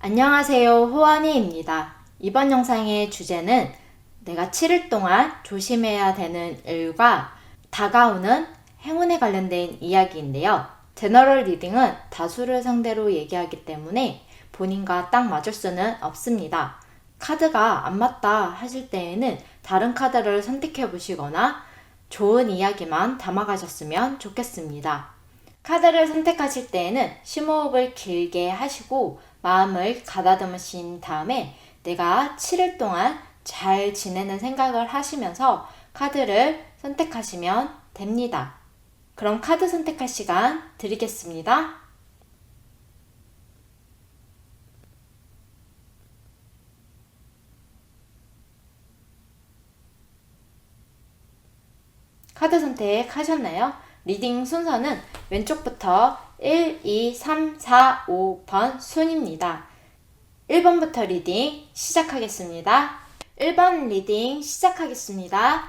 안녕하세요, 호환이입니다. 이번 영상의 주제는 내가 7일 동안 조심해야 되는 일과 다가오는 행운에 관련된 이야기인데요. 제너럴 리딩은 다수를 상대로 얘기하기 때문에 본인과 딱 맞을 수는 없습니다. 카드가 안 맞다 하실 때에는 다른 카드를 선택해 보시거나 좋은 이야기만 담아가셨으면 좋겠습니다. 카드를 선택하실 때에는 심호흡을 길게 하시고 마음을 가다듬으신 다음에 내가 7일 동안 잘 지내는 생각을 하시면서 카드를 선택하시면 됩니다. 그럼 카드 선택할 시간 드리겠습니다. 카드 선택하셨나요? 리딩 순서는 왼쪽부터 1, 2, 3, 4, 5번 순입니다. 1번부터 리딩 시작하겠습니다. 1번 리딩 시작하겠습니다.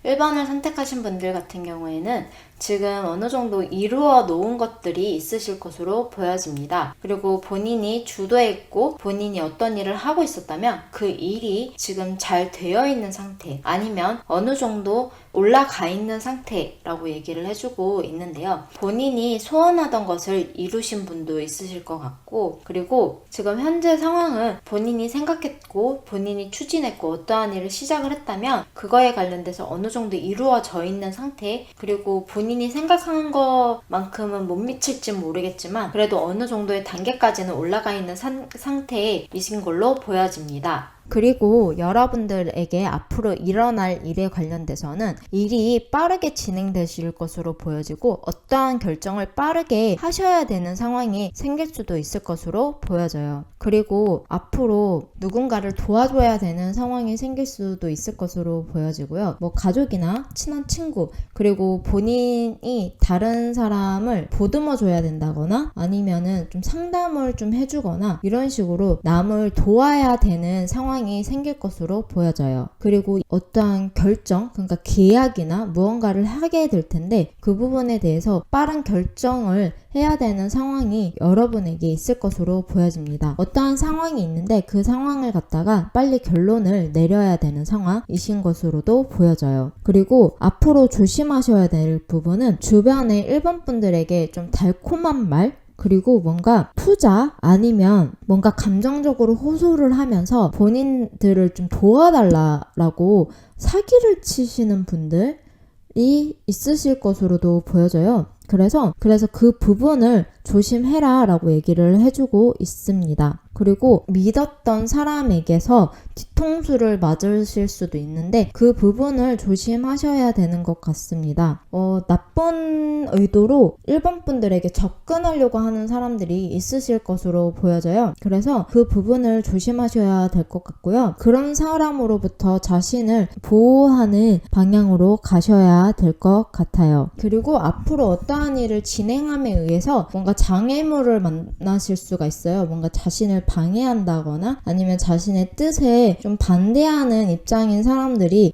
1번을 선택하신 분들 같은 경우에는 지금 어느 정도 이루어 놓은 것들이 있으실 것으로 보여집니다. 그리고 본인이 주도했고 본인이 어떤 일을 하고 있었다면 그 일이 지금 잘 되어 있는 상태, 아니면 어느 정도 올라가 있는 상태라고 얘기를 해주고 있는데요. 본인이 소원하던 것을 이루신 분도 있으실 것 같고, 그리고 지금 현재 상황은 본인이 생각했고 본인이 추진했고 어떠한 일을 시작을 했다면 그거에 관련돼서 어느 정도 이루어져 있는 상태, 그리고 본인이 생각한 것만큼은 못 미칠지 모르겠지만 그래도 어느 정도의 단계까지는 올라가 있는 상태이신 걸로 보여집니다. 그리고 여러분들에게 앞으로 일어날 일에 관련돼서는 일이 빠르게 진행되실 것으로 보여지고 어떠한 결정을 빠르게 하셔야 되는 상황이 생길 수도 있을 것으로 보여져요. 그리고 앞으로 누군가를 도와줘야 되는 상황이 생길 수도 있을 것으로 보여지고요. 뭐 가족이나 친한 친구, 그리고 본인이 다른 사람을 보듬어 줘야 된다거나 아니면은 좀 상담을 좀 해주거나 이런 식으로 남을 도와야 되는 상황이 생길 것으로 보여져요. 그리고 어떠한 결정, 그러니까 계약이나 무언가를 하게 될 텐데 그 부분에 대해서 빠른 결정을 해야 되는 상황이 여러분에게 있을 것으로 보여집니다. 어떠한 상황이 있는데 그 상황을 갖다가 빨리 결론을 내려야 되는 상황이신 것으로도 보여져요. 그리고 앞으로 조심하셔야 될 부분은 주변의 1번 분들에게 좀 달콤한 말, 그리고 뭔가 투자 아니면 뭔가 감정적으로 호소를 하면서 본인들을 좀 도와달라고 사기를 치시는 분들이 있으실 것으로도 보여져요. 그래서 그 부분을 조심해라 라고 얘기를 해주고 있습니다. 그리고 믿었던 사람에게서 뒤통수를 맞으실 수도 있는데 그 부분을 조심하셔야 되는 것 같습니다. 나쁜 의도로 1번 분들에게 접근하려고 하는 사람들이 있으실 것으로 보여져요. 그래서 그 부분을 조심하셔야 될 것 같고요. 그런 사람으로부터 자신을 보호하는 방향으로 가셔야 될 것 같아요. 그리고 앞으로 어떠한 일을 진행함에 의해서 뭔가 장애물을 만나실 수가 있어요. 뭔가 자신을 방해한다거나 아니면 자신의 뜻에 좀 반대하는 입장인 사람들이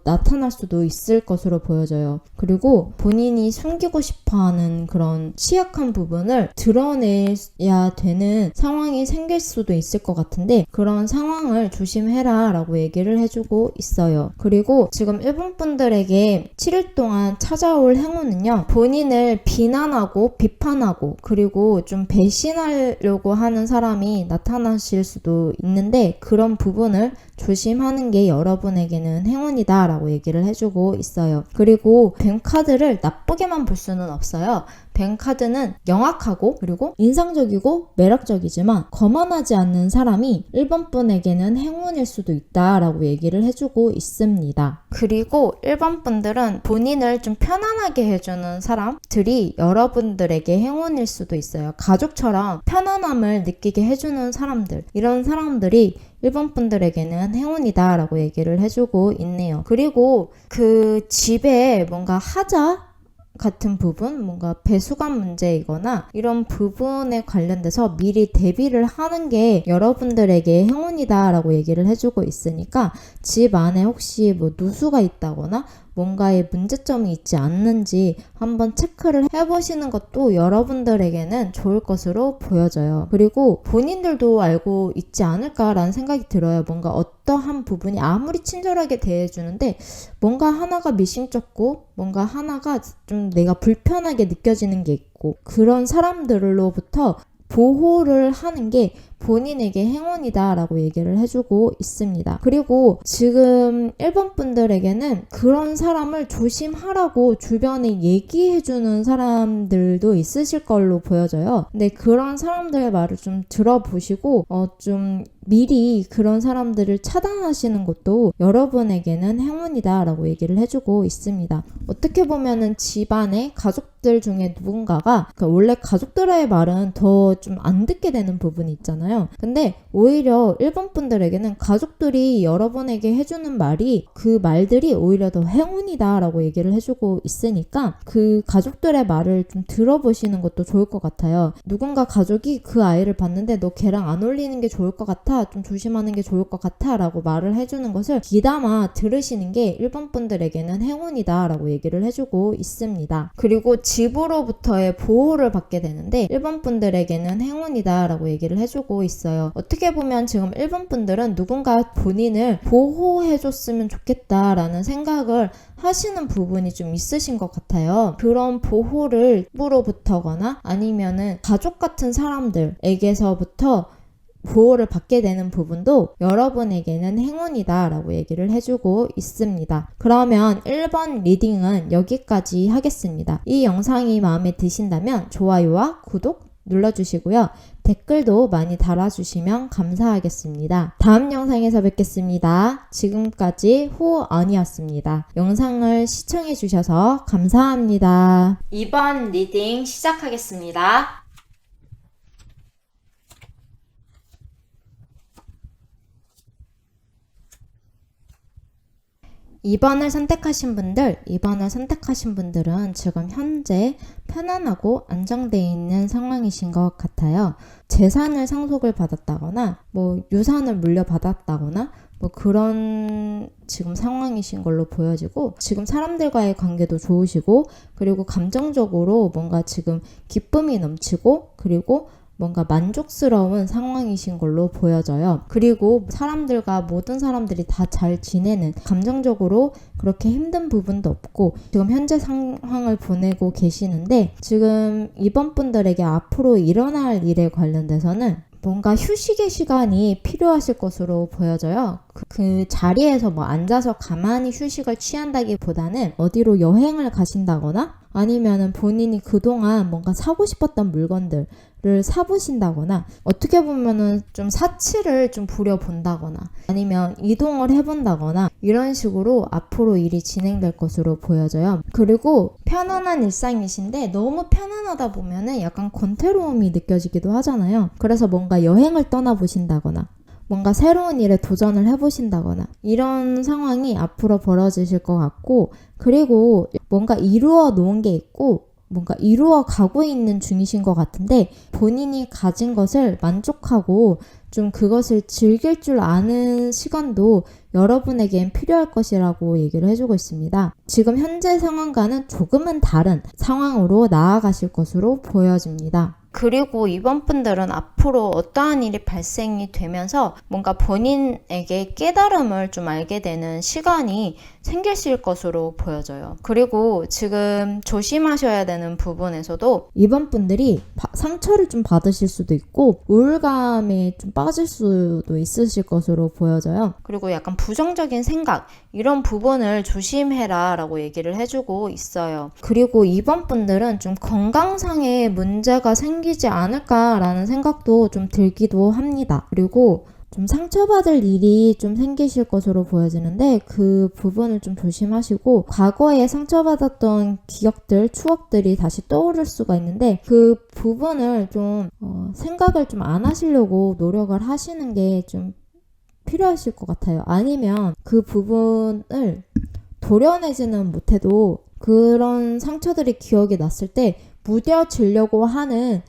나타날 수도 있을 것으로 보여져요. 그리고 본인이 숨기고 싶어하는 그런 취약한 부분을 드러내야 되는 상황이 생길 수도 있을 것 같은데 그런 상황을 조심해라 라고 얘기를 해주고 있어요. 그리고 지금 일본 분들에게 7일 동안 찾아올 행운은요, 본인을 비난하고 비판하고 그리고 좀 배신하려고 하는 사람이 나타나실 수도 있는데 그런 부분을 조심하는 게 여러분에게는 행운이다 라고 얘기를 해주고 있어요. 그리고 뱀카드를 나쁘게만 볼 수는 없어요. 뱀카드는 영악하고 그리고 인상적이고 매력적이지만 거만하지 않는 사람이 1번 분에게는 행운일 수도 있다라고 얘기를 해주고 있습니다. 그리고 1번 분들은 본인을 좀 편안하게 해주는 사람들이 여러분들에게 행운일 수도 있어요. 가족처럼 편안함을 느끼게 해주는 사람들, 이런 사람들이 1번 분들에게는 행운이다 라고 얘기를 해주고 있네요. 그리고 그 집에 뭔가 하자 같은 부분, 뭔가 배수관 문제이거나 이런 부분에 관련돼서 미리 대비를 하는 게 여러분들에게 행운이다라고 얘기를 해주고 있으니까 집 안에 혹시 뭐 누수가 있다거나 뭔가의 문제점이 있지 않는지 한번 체크를 해보시는 것도 여러분들에게는 좋을 것으로 보여져요. 그리고 본인들도 알고 있지 않을까라는 생각이 들어요. 뭔가 어떠한 부분이 아무리 친절하게 대해주는데 뭔가 하나가 미심쩍고 뭔가 하나가 좀 내가 불편하게 느껴지는 게 있고, 그런 사람들로부터 보호를 하는 게 본인에게 행운이다 라고 얘기를 해주고 있습니다. 그리고 지금 1번 분들에게는 그런 사람을 조심하라고 주변에 얘기해주는 사람들도 있으실 걸로 보여져요. 근데 그런 사람들의 말을 좀 들어보시고 좀 미리 그런 사람들을 차단하시는 것도 여러분에게는 행운이다 라고 얘기를 해주고 있습니다. 어떻게 보면은 집안의 가족들 중에 누군가가, 그러니까 원래 가족들의 말은 더 좀 안 듣게 되는 부분이 있잖아요. 근데 오히려 1번 분들에게는 가족들이 여러분에게 해주는 말이, 그 말들이 오히려 더 행운이다 라고 얘기를 해주고 있으니까 그 가족들의 말을 좀 들어보시는 것도 좋을 것 같아요. 누군가 가족이 그 아이를 봤는데 너 걔랑 안 어울리는 게 좋을 것 같아, 좀 조심하는 게 좋을 것 같아 라고 말을 해주는 것을 귀담아 들으시는 게 1번 분들에게는 행운이다 라고 얘기를 해주고 있습니다. 그리고 집으로부터의 보호를 받게 되는데 1번 분들에게는 행운이다 라고 얘기를 해주고 있어요. 어떻게 보면 지금 1번 분들은 누군가 본인을 보호해줬으면 좋겠다라는 생각을 하시는 부분이 좀 있으신 것 같아요. 그런 보호를 부로부터거나 아니면은 가족 같은 사람들에게서부터 보호를 받게 되는 부분도 여러분에게는 행운이다 라고 얘기를 해주고 있습니다. 그러면 1번 리딩은 여기까지 하겠습니다. 이 영상이 마음에 드신다면 좋아요와 구독 눌러주시고요. 댓글도 많이 달아주시면 감사하겠습니다. 다음 영상에서 뵙겠습니다. 지금까지 호언이었습니다. 영상을 시청해주셔서 감사합니다. 2번 리딩 시작하겠습니다. 2번을 선택하신 분들은 지금 현재 편안하고 안정되어 있는 상황이신 것 같아요. 재산을 상속을 받았다거나 뭐 유산을 물려받았다거나 뭐 그런 지금 상황이신 걸로 보여지고, 지금 사람들과의 관계도 좋으시고, 그리고 감정적으로 뭔가 지금 기쁨이 넘치고, 그리고 뭔가 만족스러운 상황이신 걸로 보여져요. 그리고 사람들과 모든 사람들이 다 잘 지내는, 감정적으로 그렇게 힘든 부분도 없고 지금 현재 상황을 보내고 계시는데, 지금 이번 분들에게 앞으로 일어날 일에 관련돼서는 뭔가 휴식의 시간이 필요하실 것으로 보여져요. 그 자리에서 뭐 앉아서 가만히 휴식을 취한다기보다는 어디로 여행을 가신다거나 아니면은 본인이 그동안 뭔가 사고 싶었던 물건들을 사보신다거나, 어떻게 보면은 좀 사치를 좀 부려본다거나 아니면 이동을 해본다거나 이런 식으로 앞으로 일이 진행될 것으로 보여져요. 그리고 편안한 일상이신데 너무 편안하다 보면은 약간 권태로움이 느껴지기도 하잖아요. 그래서 뭔가 여행을 떠나보신다거나 뭔가 새로운 일에 도전을 해보신다거나 이런 상황이 앞으로 벌어지실 것 같고, 그리고 뭔가 이루어 놓은 게 있고 뭔가 이루어 가고 있는 중이신 것 같은데, 본인이 가진 것을 만족하고 좀 그것을 즐길 줄 아는 시간도 여러분에겐 필요할 것이라고 얘기를 해주고 있습니다. 지금 현재 상황과는 조금은 다른 상황으로 나아가실 것으로 보여집니다. 그리고 이번 분들은 앞으로 어떠한 일이 발생이 되면서 뭔가 본인에게 깨달음을 좀 알게 되는 시간이 생기실 것으로 보여져요. 그리고 지금 조심하셔야 되는 부분에서도 이번 분들이 상처를 좀 받으실 수도 있고 우울감에 좀 빠질 수도 있으실 것으로 보여져요. 그리고 약간 부정적인 생각, 이런 부분을 조심해라 라고 얘기를 해주고 있어요. 그리고 이번 분들은 좀 건강상의 문제가 생기지 않을까라는 생각도 좀 들기도 합니다. 그리고 좀 상처받을 일이 좀 생기실 것으로 보여지는데 그 부분을 좀 조심하시고, 과거에 상처받았던 기억들, 추억들이 다시 떠오를 수가 있는데 그 부분을 좀 생각을 좀 안 하시려고 노력을 하시는 게 좀 필요하실 것 같아요. 아니면 그 부분을 도려내지는 못해도 그런 상처들이 기억이 났을 때 무뎌지려고 하는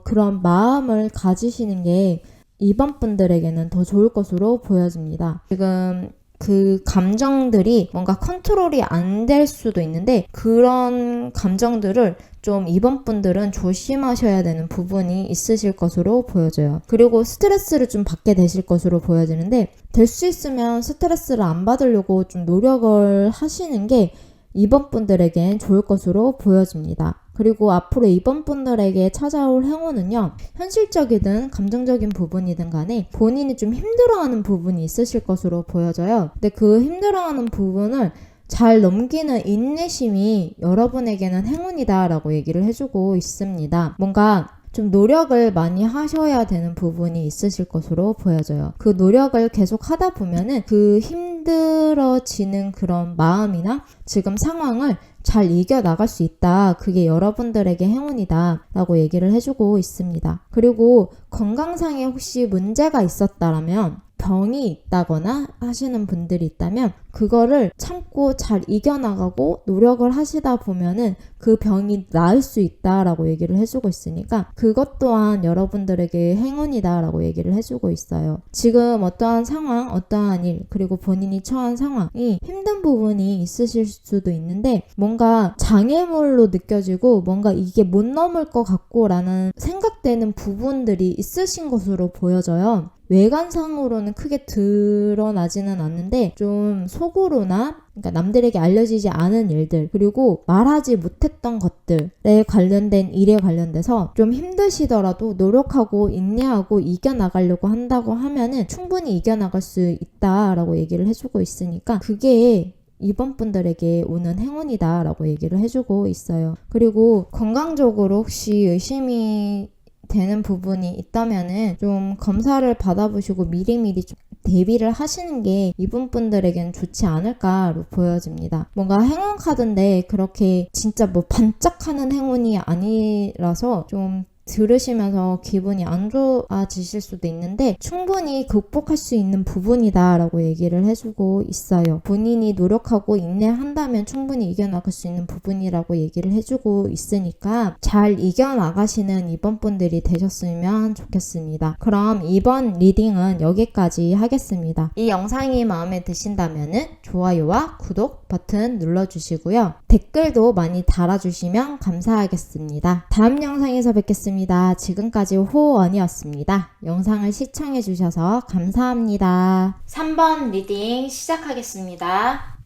그런 마음을 가지시는 게 2번 분들에게는 더 좋을 것으로 보여집니다. 지금 그 감정들이 뭔가 컨트롤이 안 될 수도 있는데 그런 감정들을 좀 2번 분들은 조심하셔야 되는 부분이 있으실 것으로 보여져요. 그리고 스트레스를 좀 받게 되실 것으로 보여지는데 될 수 있으면 스트레스를 안 받으려고 좀 노력을 하시는 게 2번 분들에겐 좋을 것으로 보여집니다. 그리고 앞으로 2번 분들에게 찾아올 행운은요, 현실적이든 감정적인 부분이든 간에 본인이 좀 힘들어하는 부분이 있으실 것으로 보여져요. 근데 그 힘들어하는 부분을 잘 넘기는 인내심이 여러분에게는 행운이다 라고 얘기를 해주고 있습니다. 뭔가 좀 노력을 많이 하셔야 되는 부분이 있으실 것으로 보여져요. 그 노력을 계속 하다 보면은 그 힘들어지는 그런 마음이나 지금 상황을 잘 이겨나갈 수 있다. 그게 여러분들에게 행운이다 라고 얘기를 해주고 있습니다. 그리고 건강상에 혹시 문제가 있었다라면, 병이 있다거나 하시는 분들이 있다면 그거를 참고 잘 이겨나가고 노력을 하시다 보면은 그 병이 나을 수 있다라고 얘기를 해주고 있으니까 그것 또한 여러분들에게 행운이다라고 얘기를 해주고 있어요. 지금 어떠한 상황, 어떠한 일, 그리고 본인이 처한 상황이 힘든 부분이 있으실 수도 있는데 뭔가 장애물로 느껴지고 뭔가 이게 못 넘을 것 같고 라는 생각되는 부분들이 있으신 것으로 보여져요. 외관상으로는 크게 드러나지는 않는데 좀 속으로나 그러니까 남들에게 알려지지 않은 일들 그리고 말하지 못했던 것들에 관련된 일에 관련돼서 좀 힘드시더라도 노력하고 인내하고 이겨나가려고 한다고 하면은 충분히 이겨나갈 수 있다라고 얘기를 해주고 있으니까 그게 2번 분들에게 오는 행운이다 라고 얘기를 해주고 있어요. 그리고 건강적으로 혹시 의심이 되는 부분이 있다면은 좀 검사를 받아보시고 미리미리 좀 대비를 하시는 게 이분 분들에겐 좋지 않을까로 보여집니다. 뭔가 행운 카드인데 그렇게 진짜 뭐 반짝하는 행운이 아니라서 좀 들으시면서 기분이 안 좋아지실 수도 있는데 충분히 극복할 수 있는 부분이다 라고 얘기를 해주고 있어요. 본인이 노력하고 인내한다면 충분히 이겨나갈 수 있는 부분이라고 얘기를 해주고 있으니까 잘 이겨나가시는 이번 분들이 되셨으면 좋겠습니다. 그럼 이번 리딩은 여기까지 하겠습니다. 이 영상이 마음에 드신다면 좋아요와 구독 버튼 눌러주시고요. 댓글도 많이 달아주시면 감사하겠습니다. 다음 영상에서 뵙겠습니다. 지금까지 호언이었습니다. 영상을 시청해주셔서 감사합니다. 3번 리딩 시작하겠습니다.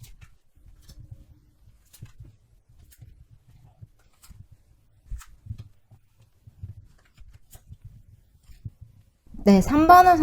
네, 3번을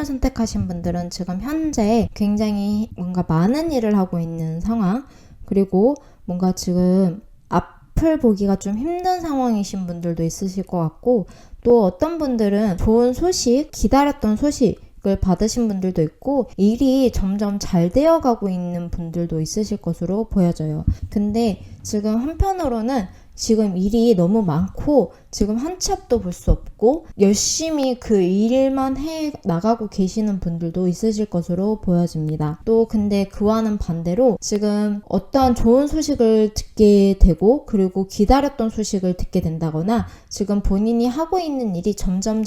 선택하신 분들은 지금 현재 굉장히 뭔가 많은 일을 하고 있는 상황, 그리고 뭔가 지금 앞을 보기가 좀 힘든 상황이신 분들도 있으실 것 같고, 또 어떤 분들은 좋은 소식, 기다렸던 소식을 받으신 분들도 있고 일이 점점 잘 되어가고 있는 분들도 있으실 것으로 보여져요. 근데 지금 한편으로는 지금 일이 너무 많고 지금 한 치 앞도 볼 수 없고 열심히 그 일만 해 나가고 계시는 분들도 있으실 것으로 보여집니다. 또 근데 그와는 반대로 지금 어떠한 좋은 소식을 듣게 되고 그리고 기다렸던 소식을 듣게 된다거나 지금 본인이 하고 있는 일이 점점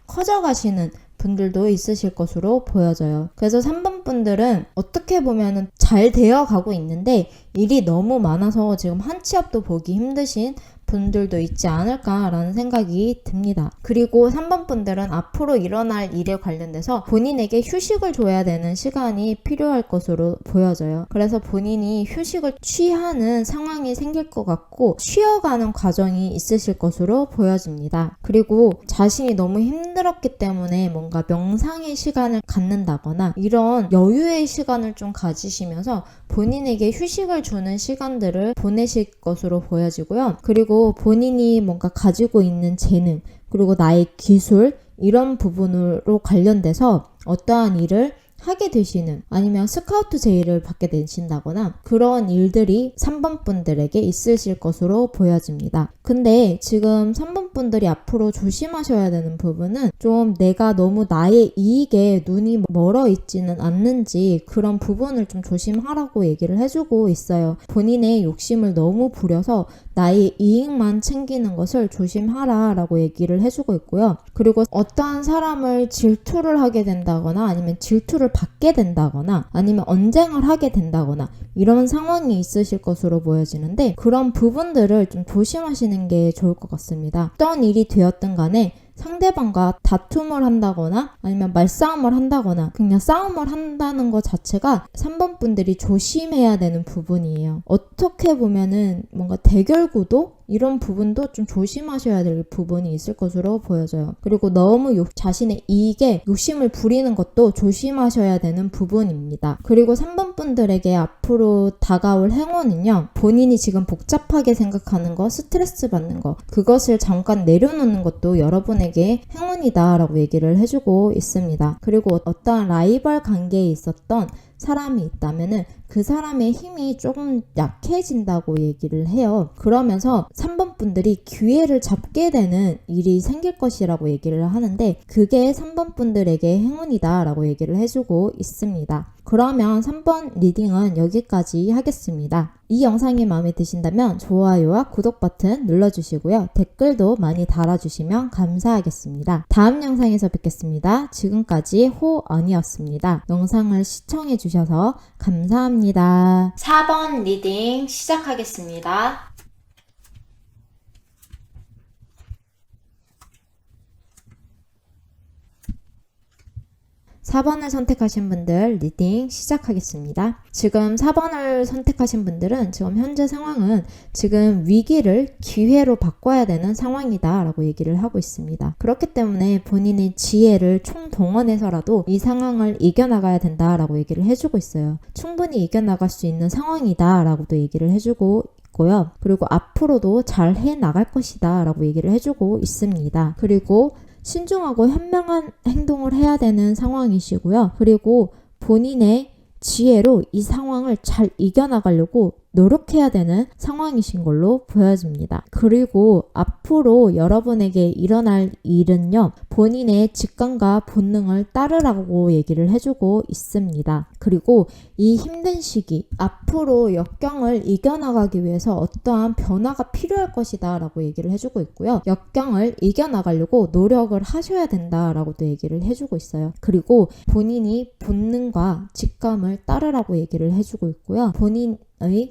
커져가시는 분들도 있으실 것으로 보여져요. 그래서 3번 분들은 어떻게 보면은 잘 되어 가고 있는데 일이 너무 많아서 지금 한 치 앞도 보기 힘드신 분들도 있지 않을까라는 생각이 듭니다. 그리고 3번 분들은 앞으로 일어날 일에 관련돼서 본인에게 휴식을 줘야 되는 시간이 필요할 것으로 보여져요. 그래서 본인이 휴식을 취하는 상황이 생길 것 같고 쉬어가는 과정이 있으실 것으로 보여집니다. 그리고 자신이 너무 힘들었기 때문에 뭔가 명상의 시간을 갖는다거나 이런 여유의 시간을 좀 가지시면서 본인에게 휴식을 주는 시간들을 보내실 것으로 보여지고요. 그리고 본인이 뭔가 가지고 있는 재능, 그리고 나의 기술, 이런 부분으로 관련돼서 어떠한 일을 하게 되시는, 아니면 스카우트 제의를 받게 되신다거나 그런 일들이 3번 분들에게 있으실 것으로 보여집니다. 근데 지금 3번 분들이 앞으로 조심하셔야 되는 부분은 좀 내가 너무 나의 이익에 눈이 멀어 있지는 않는지 그런 부분을 좀 조심하라고 얘기를 해주고 있어요. 본인의 욕심을 너무 부려서 나의 이익만 챙기는 것을 조심하라 라고 얘기를 해주고 있고요. 그리고 어떠한 사람을 질투를 하게 된다거나 아니면 질투를 받게 된다거나 아니면 언쟁을 하게 된다거나 이런 상황이 있으실 것으로 보여지는데, 그런 부분들을 좀 조심하시는 게 좋을 것 같습니다. 어떤 일이 되었든 간에 상대방과 다툼을 한다거나 아니면 말싸움을 한다거나 그냥 싸움을 한다는 것 자체가 3번 분들이 조심해야 되는 부분이에요. 어떻게 보면은 뭔가 대결 구도? 이런 부분도 좀 조심하셔야 될 부분이 있을 것으로 보여져요. 그리고 너무 자신의 이익에 욕심을 부리는 것도 조심하셔야 되는 부분입니다. 그리고 3번 분들에게 앞으로 다가올 행운은요, 본인이 지금 복잡하게 생각하는 거, 스트레스 받는 거, 그것을 잠깐 내려놓는 것도 여러분에게 행운이다 라고 얘기를 해주고 있습니다. 그리고 어떠한 라이벌 관계에 있었던 사람이 있다면은 그 사람의 힘이 조금 약해진다고 얘기를 해요. 그러면서 3번 분들이 기회를 잡게 되는 일이 생길 것이라고 얘기를 하는데, 그게 3번 분들에게 행운이다 라고 얘기를 해주고 있습니다. 그러면 3번 리딩은 여기까지 하겠습니다. 이 영상이 마음에 드신다면 좋아요와 구독 버튼 눌러주시고요. 댓글도 많이 달아주시면 감사하겠습니다. 다음 영상에서 뵙겠습니다. 지금까지 호언이었습니다. 영상을 시청해주셔서 감사합니다. 4번 리딩 시작하겠습니다. 4번을 선택하신 분들 리딩 시작하겠습니다. 지금 4번을 선택하신 분들은 지금 현재 상황은 지금 위기를 기회로 바꿔야 되는 상황이다 라고 얘기를 하고 있습니다. 그렇기 때문에 본인의 지혜를 총동원해서라도 이 상황을 이겨나가야 된다 라고 얘기를 해주고 있어요. 충분히 이겨나갈 수 있는 상황이다 라고도 얘기를 해주고 있고요. 그리고 앞으로도 잘 해나갈 것이다 라고 얘기를 해주고 있습니다. 그리고 신중하고 현명한 행동을 해야 되는 상황이시고요. 그리고 본인의 지혜로 이 상황을 잘 이겨나가려고 노력해야 되는 상황이신 걸로 보여집니다. 그리고 앞으로 여러분에게 일어날 일은요, 본인의 직감과 본능을 따르라고 얘기를 해주고 있습니다. 그리고 이 힘든 시기, 앞으로 역경을 이겨나가기 위해서 어떠한 변화가 필요할 것이다 라고 얘기를 해주고 있고요. 역경을 이겨나가려고 노력을 하셔야 된다 라고도 얘기를 해주고 있어요. 그리고 본인이 본능과 직감을 따르라고 얘기를 해주고 있고요. 본인의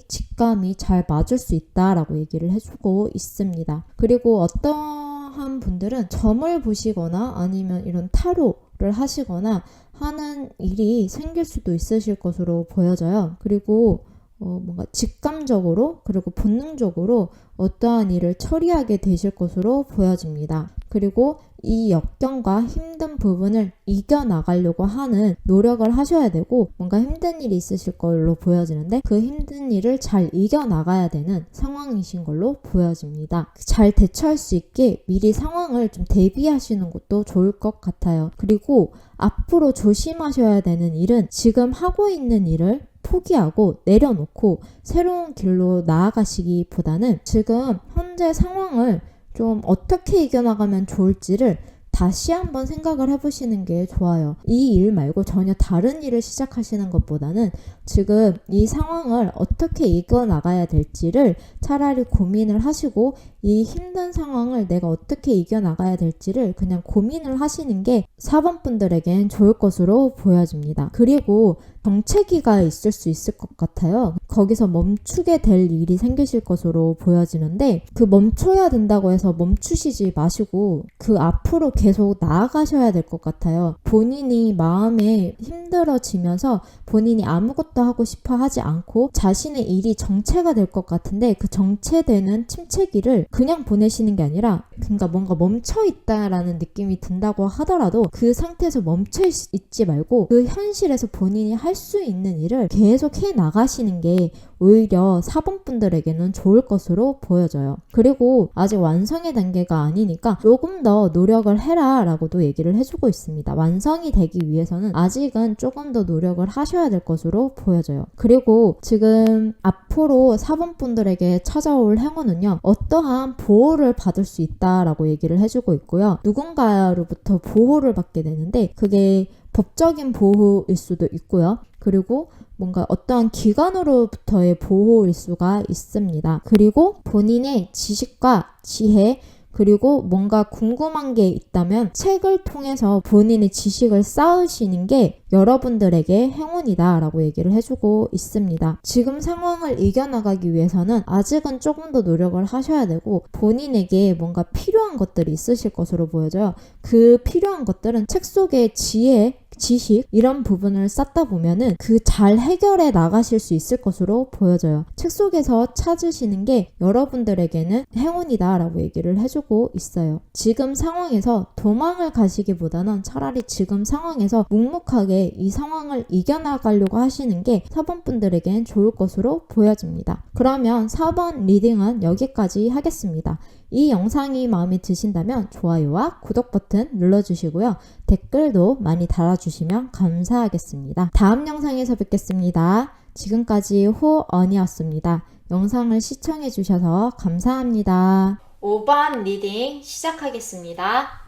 직감이 잘 맞을 수 있다라고 얘기를 해주고 있습니다. 그리고 어떠한 분들은 점을 보시거나 아니면 이런 타로를 하시거나 하는 일이 생길 수도 있으실 것으로 보여져요. 그리고 뭔가 직감적으로 그리고 본능적으로 어떠한 일을 처리하게 되실 것으로 보여집니다. 그리고 이 역경과 힘든 부분을 이겨나가려고 하는 노력을 하셔야 되고, 뭔가 힘든 일이 있으실 걸로 보여지는데 그 힘든 일을 잘 이겨나가야 되는 상황이신 걸로 보여집니다. 잘 대처할 수 있게 미리 상황을 좀 대비하시는 것도 좋을 것 같아요. 그리고 앞으로 조심하셔야 되는 일은 지금 하고 있는 일을 포기하고 내려놓고 새로운 길로 나아가시기보다는 지금 현재 상황을 좀 어떻게 이겨나가면 좋을지를 다시 한번 생각을 해보시는 게 좋아요. 이 일 말고 전혀 다른 일을 시작하시는 것보다는 지금 이 상황을 어떻게 이겨나가야 될지를 차라리 고민을 하시고, 이 힘든 상황을 내가 어떻게 이겨나가야 될지를 그냥 고민을 하시는 게 4번 분들에겐 좋을 것으로 보여집니다. 그리고 정체기가 있을 수 있을 것 같아요. 거기서 멈추게 될 일이 생기실 것으로 보여지는데, 그 멈춰야 된다고 해서 멈추시지 마시고 그 앞으로 계속 나아가셔야 될 것 같아요. 본인이 마음에 힘들어지면서 본인이 아무것도 하고 싶어 하지 않고 자신의 일이 정체가 될 것 같은데, 그 정체되는 침체기를 그냥 보내시는 게 아니라 그러니까 뭔가 멈춰 있다라는 느낌이 든다고 하더라도 그 상태에서 멈춰 있지 말고 그 현실에서 본인이 할 수 있는 일을 계속 해 나가시는 게 오히려 4번 분들에게는 좋을 것으로 보여져요. 그리고 아직 완성의 단계가 아니니까 조금 더 노력을 해라 라고도 얘기를 해주고 있습니다. 완성이 되기 위해서는 아직은 조금 더 노력을 하셔야 될 것으로 보여져요. 그리고 지금 앞으로 4번 분들에게 찾아올 행운은요, 어떠한 보호를 받을 수 있다라고 얘기를 해주고 있고요. 누군가로부터 보호를 받게 되는데 그게 법적인 보호일 수도 있고요. 그리고 뭔가 어떠한 기관으로부터의 보호일 수가 있습니다. 그리고 본인의 지식과 지혜, 그리고 뭔가 궁금한 게 있다면 책을 통해서 본인의 지식을 쌓으시는 게 여러분들에게 행운이다 라고 얘기를 해주고 있습니다. 지금 상황을 이겨나가기 위해서는 아직은 조금 더 노력을 하셔야 되고 본인에게 뭔가 필요한 것들이 있으실 것으로 보여져요. 그 필요한 것들은 책 속의 지혜, 지식 이런 부분을 쌓다 보면은 그 잘 해결해 나가실 수 있을 것으로 보여져요. 책 속에서 찾으시는 게 여러분들에게는 행운이다 라고 얘기를 해주고 있어요. 지금 상황에서 도망을 가시기보다는 차라리 지금 상황에서 묵묵하게 이 상황을 이겨나가려고 하시는 게 4번 분들에겐 좋을 것으로 보여집니다. 그러면 4번 리딩은 여기까지 하겠습니다. 이 영상이 마음에 드신다면 좋아요와 구독 버튼 눌러주시고요. 댓글도 많이 달아주시면 감사하겠습니다. 다음 영상에서 뵙겠습니다. 지금까지 호언이었습니다. 영상을 시청해주셔서 감사합니다. 5번 리딩 시작하겠습니다.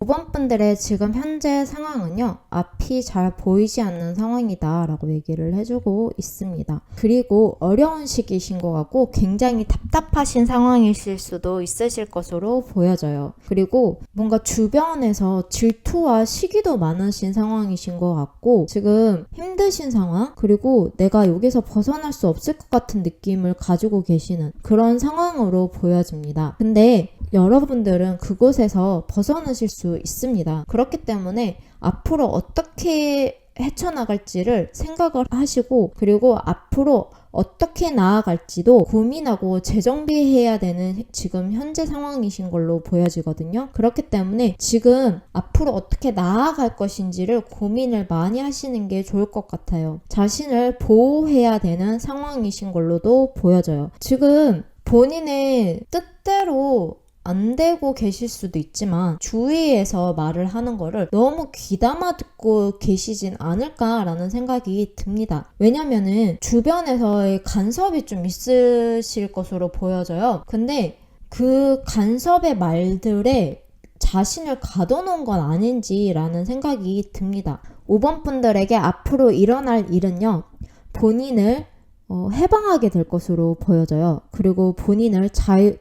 5번 분들의 지금 현재 상황은요, 앞이 잘 보이지 않는 상황이다 라고 얘기를 해주고 있습니다. 그리고 어려운 시기이신 것 같고 굉장히 답답하신 상황이실 수도 있으실 것으로 보여져요. 그리고 뭔가 주변에서 질투와 시기도 많으신 상황이신 것 같고 지금 힘드신 상황, 그리고 내가 여기서 벗어날 수 없을 것 같은 느낌을 가지고 계시는 그런 상황으로 보여집니다. 근데 여러분들은 그곳에서 벗어나실 수 있습니다. 그렇기 때문에 앞으로 어떻게 헤쳐나갈지를 생각을 하시고 그리고 앞으로 어떻게 나아갈지도 고민하고 재정비해야 되는 지금 현재 상황이신 걸로 보여지거든요. 그렇기 때문에 지금 앞으로 어떻게 나아갈 것인지를 고민을 많이 하시는 게 좋을 것 같아요. 자신을 보호해야 되는 상황이신 걸로도 보여져요. 지금 본인의 뜻대로 안 되고 계실 수도 있지만 주위에서 말을 하는 거를 너무 귀담아 듣고 계시진 않을까라는 생각이 듭니다. 왜냐면은 주변에서의 간섭이 좀 있으실 것으로 보여져요. 근데 그 간섭의 말들에 자신을 가둬놓은 건 아닌지라는 생각이 듭니다. 5번 분들에게 앞으로 일어날 일은요, 본인을 해방하게 될 것으로 보여져요. 그리고 본인을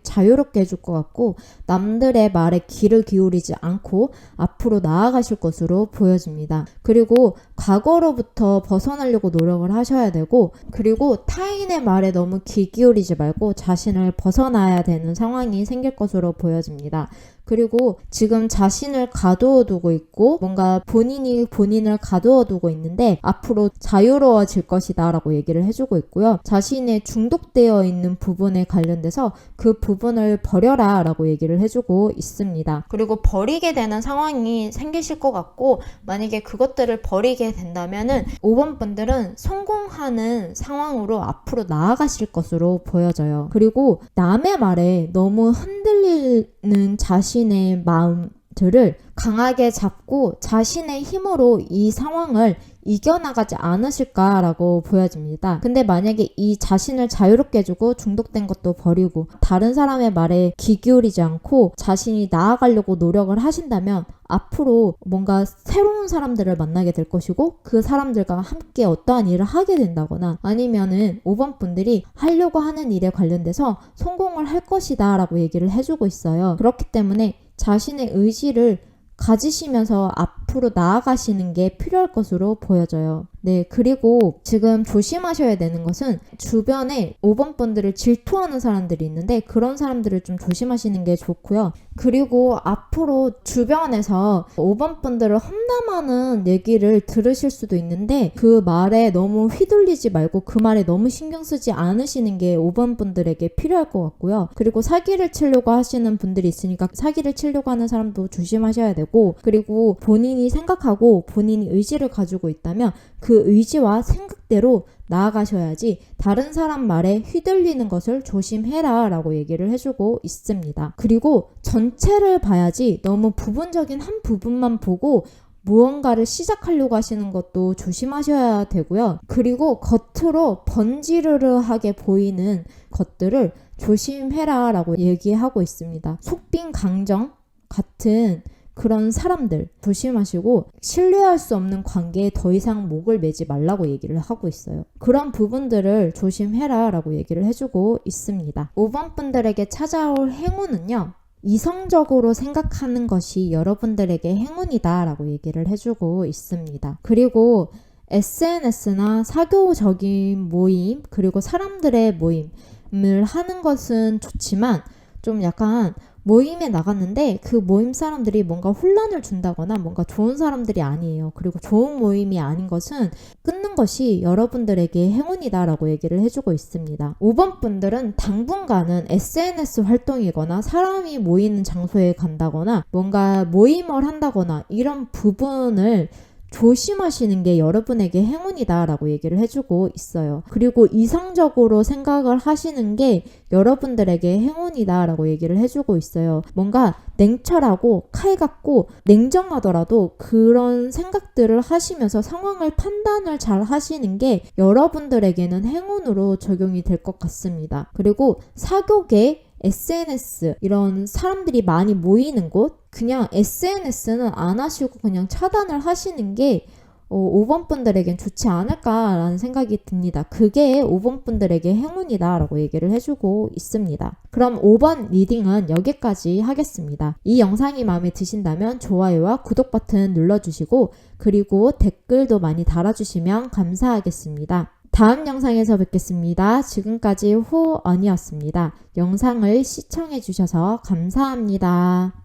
자유롭게 해줄 것 같고 남들의 말에 귀를 기울이지 않고 앞으로 나아가실 것으로 보여집니다. 그리고 과거로부터 벗어나려고 노력을 하셔야 되고 그리고 타인의 말에 너무 귀 기울이지 말고 자신을 벗어나야 되는 상황이 생길 것으로 보여집니다. 그리고 지금 자신을 가두어 두고 있고 뭔가 본인이 본인을 가두어 두고 있는데 앞으로 자유로워질 것이다 라고 얘기를 해주고 있고요. 자신의 중독되어 있는 부분에 관련돼서 그 부분을 버려라 라고 얘기를 해주고 있습니다. 그리고 버리게 되는 상황이 생기실 것 같고 만약에 그것들을 버리게 된다면은 5번 분들은 성공하는 상황으로 앞으로 나아가실 것으로 보여져요. 그리고 남의 말에 너무 흔들리는 자신의 마음들을 강하게 잡고 자신의 힘으로 이 상황을 이겨나가지 않으실까라고 보여집니다. 근데 만약에 이 자신을 자유롭게 해주고 중독된 것도 버리고 다른 사람의 말에 귀 기울이지 않고 자신이 나아가려고 노력을 하신다면 앞으로 뭔가 새로운 사람들을 만나게 될 것이고 그 사람들과 함께 어떠한 일을 하게 된다거나 아니면은 5번 분들이 하려고 하는 일에 관련돼서 성공을 할 것이다 라고 얘기를 해주고 있어요. 그렇기 때문에 자신의 의지를 가지시면서 앞으로 나아가시는 게 필요할 것으로 보여져요. 네, 그리고 지금 조심하셔야 되는 것은 주변에 5번 분들을 질투하는 사람들이 있는데 그런 사람들을 좀 조심하시는 게 좋고요. 그리고 앞으로 주변에서 5번 분들을 험담하는 얘기를 들으실 수도 있는데 그 말에 너무 휘둘리지 말고 그 말에 너무 신경 쓰지 않으시는 게 5번 분들에게 필요할 것 같고요. 그리고 사기를 치려고 하시는 분들이 있으니까 사기를 치려고 하는 사람도 조심하셔야 되고, 그리고 본인이 생각하고 본인이 의지를 가지고 있다면 그 의지와 생각대로 나아가셔야지 다른 사람 말에 휘둘리는 것을 조심해라 라고 얘기를 해주고 있습니다. 그리고 전체를 봐야지 너무 부분적인 한 부분만 보고 무언가를 시작하려고 하시는 것도 조심하셔야 되고요. 그리고 겉으로 번지르르하게 보이는 것들을 조심해라 라고 얘기하고 있습니다. 속빈 강정 같은 그런 사람들 조심하시고 신뢰할 수 없는 관계에 더 이상 목을 매지 말라고 얘기를 하고 있어요. 그런 부분들을 조심해라 라고 얘기를 해주고 있습니다. 5번 분들에게 찾아올 행운은요, 이성적으로 생각하는 것이 여러분들에게 행운이다 라고 얘기를 해주고 있습니다. 그리고 SNS나 사교적인 모임, 그리고 사람들의 모임을 하는 것은 좋지만 좀 약간 모임에 나갔는데 그 모임 사람들이 뭔가 혼란을 준다거나 뭔가 좋은 사람들이 아니에요. 그리고 좋은 모임이 아닌 것은 끊는 것이 여러분들에게 행운이다라고 얘기를 해주고 있습니다. 5번 분들은 당분간은 SNS 활동이거나 사람이 모이는 장소에 간다거나 뭔가 모임을 한다거나 이런 부분을 조심하시는 게 여러분에게 행운이다 라고 얘기를 해주고 있어요. 그리고 이성적으로 생각을 하시는 게 여러분들에게 행운이다 라고 얘기를 해주고 있어요. 뭔가 냉철하고 칼같고 냉정하더라도 그런 생각들을 하시면서 상황을 판단을 잘 하시는 게 여러분들에게는 행운으로 적용이 될 것 같습니다. 그리고 사교계 SNS 이런 사람들이 많이 모이는 곳, 그냥 SNS는 안 하시고 그냥 차단을 하시는 게 5번 분들에겐 좋지 않을까라는 생각이 듭니다. 그게 5번 분들에게 행운이다 라고 얘기를 해주고 있습니다. 그럼 5번 리딩은 여기까지 하겠습니다. 이 영상이 마음에 드신다면 좋아요와 구독 버튼 눌러주시고 그리고 댓글도 많이 달아주시면 감사하겠습니다. 다음 영상에서 뵙겠습니다. 지금까지 호언이었습니다. 영상을 시청해주셔서 감사합니다.